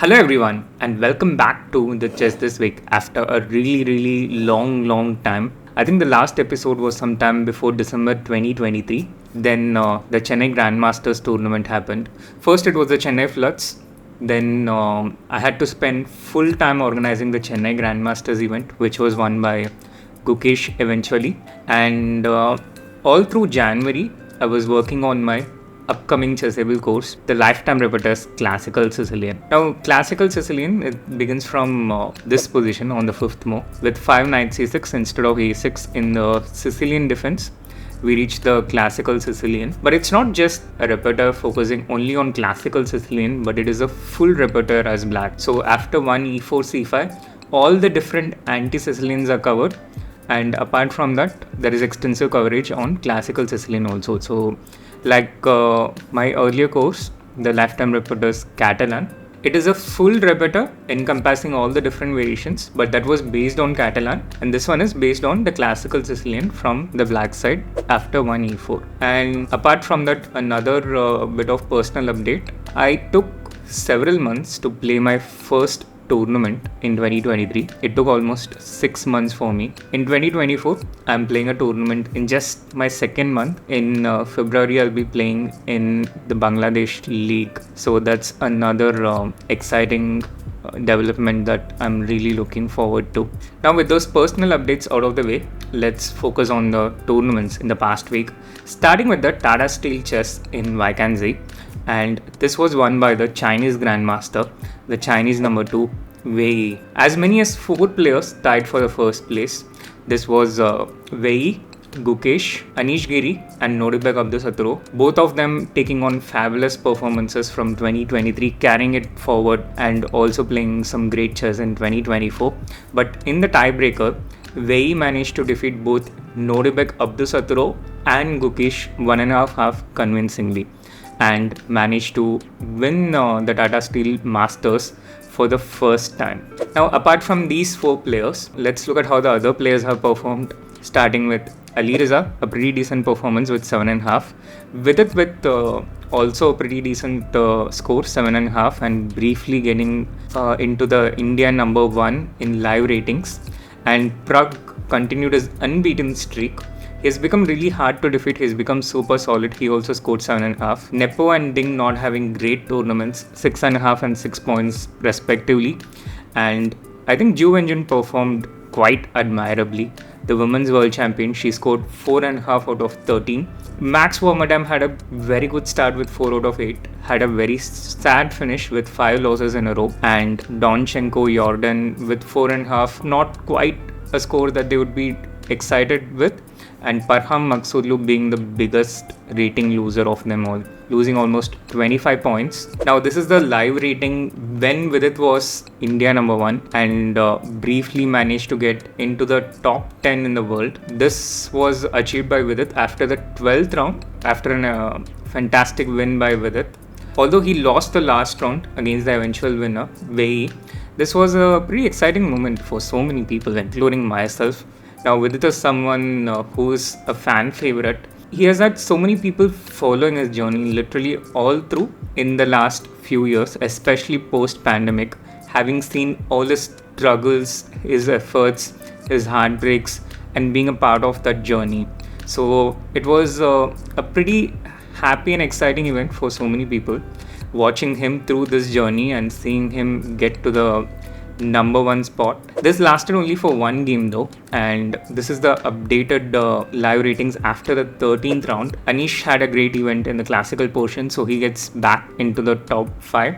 Hello everyone and welcome back to the Chess This Week after a really long time. I think the last episode was sometime before December 2023. Then the Chennai Grandmasters tournament happened. First it was the Chennai Floods. Then I had to spend full time organizing the Chennai Grandmasters event, which was won by Gukesh eventually. And all through January, I was working on my upcoming chessable course, the Lifetime Repeters Classical Sicilian. Now, Classical Sicilian, it begins from this position on the 5th move with 5 knight c6 instead of a6 in the Sicilian defense. We reach the Classical Sicilian, but it's not just a repertoire focusing only on Classical Sicilian, but it is a full repertoire as black. So after 1 e4 c5, all the different anti-Sicilians are covered, and apart from that there is extensive coverage on Classical Sicilian also. So like my earlier course, the Lifetime Repeters Catalan, it is a full repertoire encompassing all the different variations, but that was based on Catalan, and this one is based on the Classical Sicilian from the black side after 1 e4. And apart from that, another bit of personal update, I took several months to play my first tournament in 2023. It took almost 6 months for me. In 2024, I'm playing a tournament in just my second month. In February, I'll be playing in the Bangladesh League. So that's another exciting development that I'm really looking forward to. Now, with those personal updates out of the way, let's focus on the tournaments in the past week, starting with the Tata Steel Chess in Vacancy. And this was won by the Chinese Grandmaster, the Chinese number 2, Wei. As many as 4 players tied for the first place. This was Wei, Gukesh, Anish Giri and Nodibek Abdusatro, both of them taking on fabulous performances from 2023, carrying it forward and also playing some great chess in 2024. But in the tiebreaker, Wei managed to defeat both Nodibek Abdusatro and Gukesh 1.5 convincingly, and managed to win the Tata Steel Masters for the first time. Now, apart from these 4 players, let's look at how the other players have performed, starting with Ali Riza, a pretty decent performance with 7.5. Vidit with also a pretty decent score, 7.5, and briefly getting into the India number 1 in live ratings. And Pragg continued his unbeaten streak. He's become really hard to defeat. He's become super solid. He also scored 7.5. Nepo and Ding not having great tournaments, 6.5 and 6 points respectively. And I think Ju Wenjun performed quite admirably. The women's world champion, she scored 4.5 out of 13. Max Vermadam had a very good start with 4 out of 8. Had a very sad finish with 5 losses in a row. And Donchenko Jordan with 4.5, not quite a score that they would be excited with. And Parham Maksudlu being the biggest rating loser of them all, losing almost 25 points. Now, this is the live rating when Vidit was India number 1 and briefly managed to get into the top 10 in the world. This was achieved by Vidit after the 12th round, after a fantastic win by Vidit. Although he lost the last round against the eventual winner, Wei, this was a pretty exciting moment for so many people, including myself. Now, Vidit is someone who is a fan favorite. He has had so many people following his journey literally all through in the last few years, especially post-pandemic, having seen all his struggles, his efforts, his heartbreaks, and being a part of that journey. So it was a pretty happy and exciting event for so many people, watching him through this journey and seeing him get to the number 1 spot. This lasted only for 1 game though, and this is the updated live ratings after the 13th round. Anish had a great event in the classical portion, so he gets back into the top 5.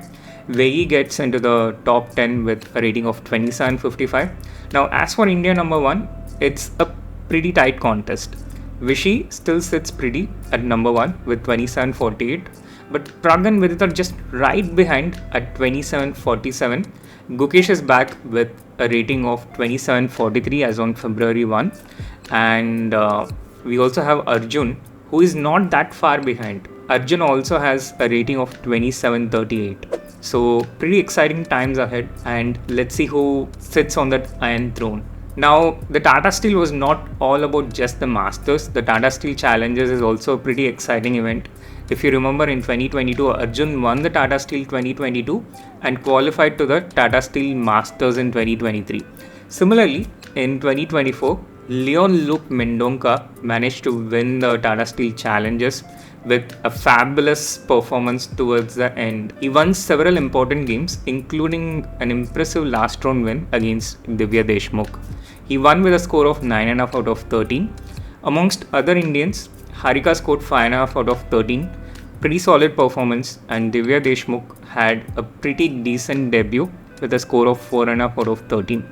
Wei gets into the top 10 with a rating of 27.55. Now, as for India number 1, it's a pretty tight contest. Vishy still sits pretty at number 1 with 27.48, but Pragg and Vidit are just right behind at 27.47. Gukesh is back with a rating of 27.43 as on February 1, and we also have Arjun, who is not that far behind. Arjun also has a rating of 27.38. So pretty exciting times ahead, and let's see who sits on that Iron Throne. Now, the Tata Steel was not all about just the Masters. The Tata Steel Challengers is also a pretty exciting event. If you remember, in 2022, Arjun won the Tata Steel 2022 and qualified to the Tata Steel Masters in 2023. Similarly, in 2024, Leon Luke Mendonca managed to win the Tata Steel Challenges with a fabulous performance towards the end. He won several important games, including an impressive last round win against Divya Deshmukh. He won with a score of 9.5 out of 13. Amongst other Indians, Harika scored 5.5 out of 13. Pretty solid performance, and Divya Deshmukh had a pretty decent debut with a score of 4.5 out of 13.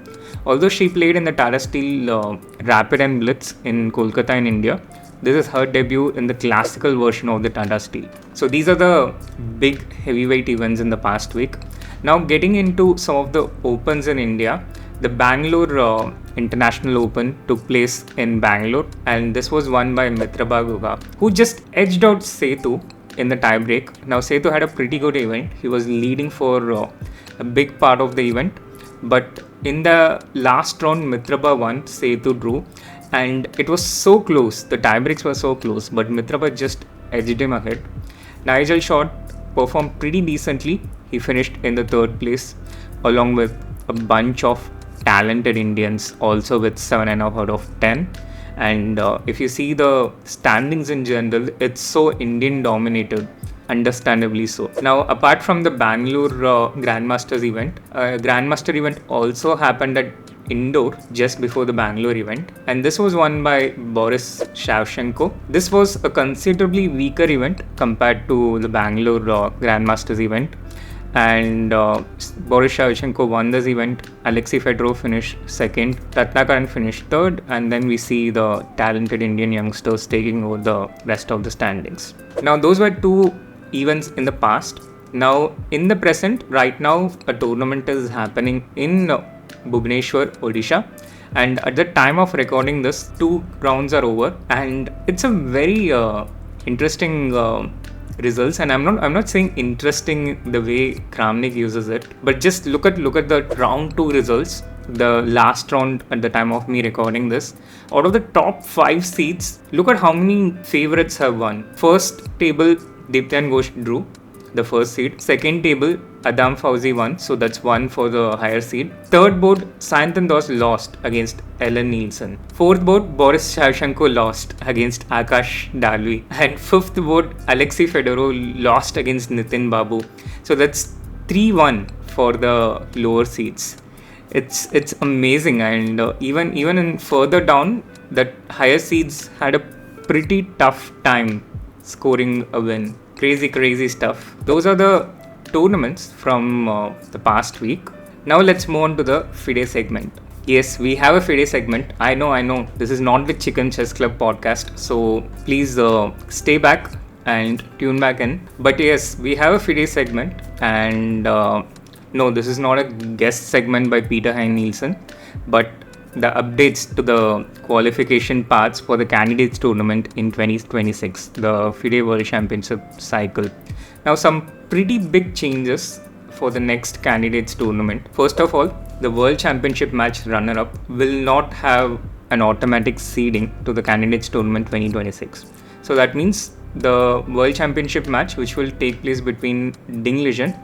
Although she played in the Tata Steel Rapid and Blitz in Kolkata in India, this is her debut in the classical version of the Tata Steel. So these are the big heavyweight events in the past week. Now getting into some of the opens in India, the Bangalore International Open took place in Bangalore, and this was won by Pragg, who just edged out Setu in the tiebreak. Now Setu had a pretty good event. He was leading for a big part of the event, but in the last round, Mitrabha won, Setu drew, and it was so close. The tiebreaks were so close, but Mitrabha just edged him ahead. Nigel Short performed pretty decently. He finished in the third place, along with a bunch of talented Indians, also with 7.5 out of 10. And if you see the standings in general, it's so Indian dominated, understandably so. Now, apart from the Bangalore Grandmasters event, Grandmaster event also happened at Indore just before the Bangalore event, and this was won by Boris Shavchenko. This was a considerably weaker event compared to the Bangalore Grandmasters event, and Boris Shavchenko won this event. Alexei Fedorov finished second, Tata finished third, and then we see the talented Indian youngsters taking over the rest of the standings. Now, those were two events in the past. Now, in the present, right now, a tournament is happening in Bhubaneswar, Odisha, and at the time of recording this, 2 rounds are over, and it's a very interesting results. And I'm not saying interesting the way Kramnik uses it, but just look at the round 2 results. The last round at the time of me recording this, out of the top 5 seeds, look at how many favorites have won. First table, Diptyan Ghosh drew the first seed. Second table, Adam Fauzi won, so that's 1 for the higher seed. Third board, Sayantan Das lost against Ellen Nielsen. Fourth board, Boris Shavchenko lost against Akash Dalvi. And fifth board, Alexei Fedorov lost against Nitin Babu. So that's 3-1 for the lower seeds. It's amazing, and even in further down, the higher seeds had a pretty tough time scoring a win. Crazy stuff. Those are the tournaments from the past week. Now let's move on to the FIDE segment. Yes, we have a FIDE segment. I know. This is not the Chicken Chess Club podcast, so please stay back and tune back in. But yes, we have a FIDE segment, and no, this is not a guest segment by Peter Hein Nielsen, but the updates to the qualification paths for the candidates tournament in 2026, the FIDE World Championship cycle. Now, some pretty big changes for the next candidates tournament. First of all, the World Championship match runner-up will not have an automatic seeding to the candidates tournament 2026. So that means the World Championship match, which will take place between Ding Liren,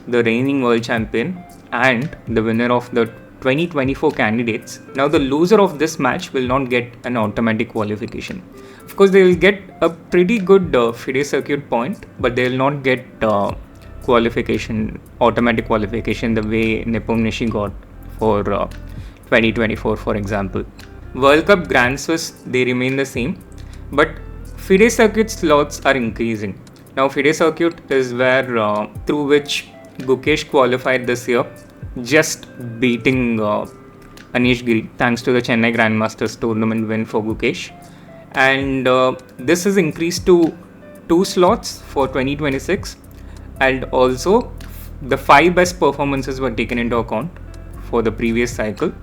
the reigning world champion, and the winner of the 2024 candidates. Now, the loser of this match will not get an automatic qualification. Of course, they will get a pretty good FIDE circuit point, but they will not get automatic qualification the way Nepomniachtchi got for 2024, for example. World Cup Grand Swiss, they remain the same, but FIDE circuit slots are increasing. Now, FIDE circuit is where through which Gukesh qualified this year, just beating Anish Giri thanks to the Chennai Grandmasters tournament win for Gukesh. And this is increased to 2 slots for 2026, and also the 5 best performances were taken into account for the previous cycle.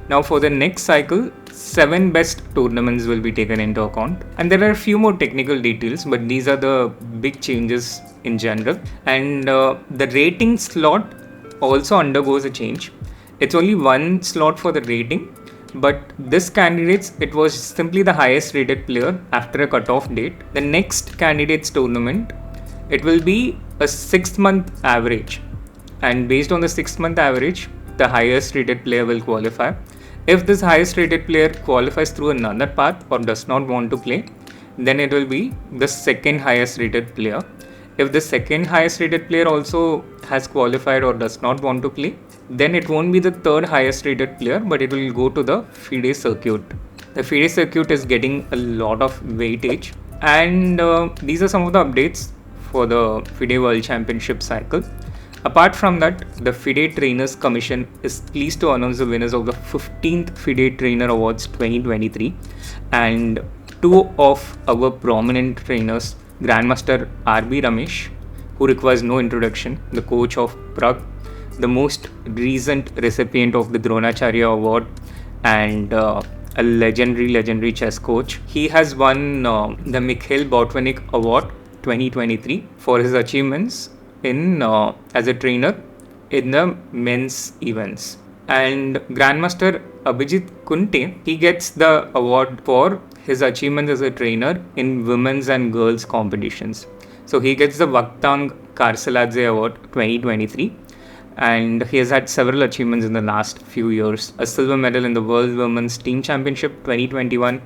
Now for the next cycle, 7 best tournaments will be taken into account, and there are a few more technical details, but these are the big changes in general. And the rating slot also undergoes a change. It's only 1 slot for the rating, But this candidates, it was simply the highest rated player after a cutoff date. The next candidates tournament, it will be a 6-month average, and based on the 6-month average, the highest rated player will qualify. If this highest rated player qualifies through another path or does not want to play, then it will be the second highest rated player. If the second highest rated player also has qualified or does not want to play, then it won't be the third highest rated player, but it will go to the FIDE circuit. The FIDE circuit is getting a lot of weightage, and these are some of the updates for the FIDE World Championship cycle. Apart from that, the FIDE Trainers Commission is pleased to announce the winners of the 15th FIDE Trainer Awards 2023, and two of our prominent trainers, Grandmaster RB Ramesh, who requires no introduction, the coach of Pragg, the most recent recipient of the Dronacharya Award, and a legendary chess coach. He has won the Mikhail Botvinnik Award 2023 for his achievements in as a trainer in the men's events. And Grandmaster Abhijit Kunte, he gets the award for his achievements as a trainer in women's and girls competitions. So he gets the Vakhtang Karsaladze Award 2023, and he has had several achievements in the last few years. A silver medal in the World Women's Team Championship 2021,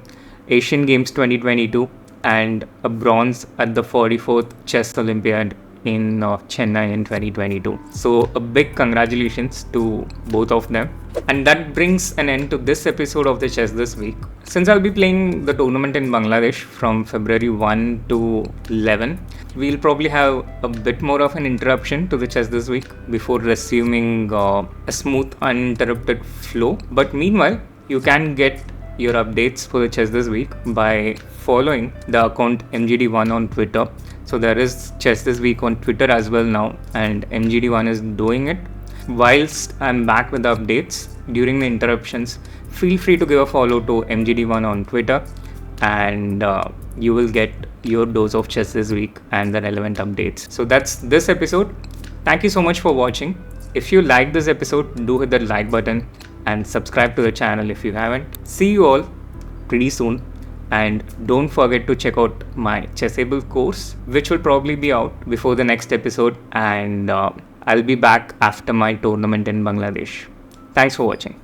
Asian Games 2022, and a bronze at the 44th Chess Olympiad in Chennai in 2022. So a big congratulations to both of them. And that brings an end to this episode of the Chess This Week. Since I'll be playing the tournament in Bangladesh from February 1 to 11, we'll probably have a bit more of an interruption to the Chess This Week before resuming a smooth, uninterrupted flow. But meanwhile, you can get your updates for the Chess This Week by following the account MGD1 on Twitter. So there is Chess This Week on Twitter as well now, and MGD1 is doing it. Whilst I'm back with the updates during the interruptions, feel free to give a follow to MGD1 on Twitter, and you will get your dose of Chess This Week and the relevant updates. So that's this episode. Thank you so much for watching. If you like this episode, do hit the like button and subscribe to the channel if you haven't. See you all pretty soon. And don't forget to check out my Chessable course, which will probably be out before the next episode, and I'll be back after my tournament in Bangladesh. Thanks for watching.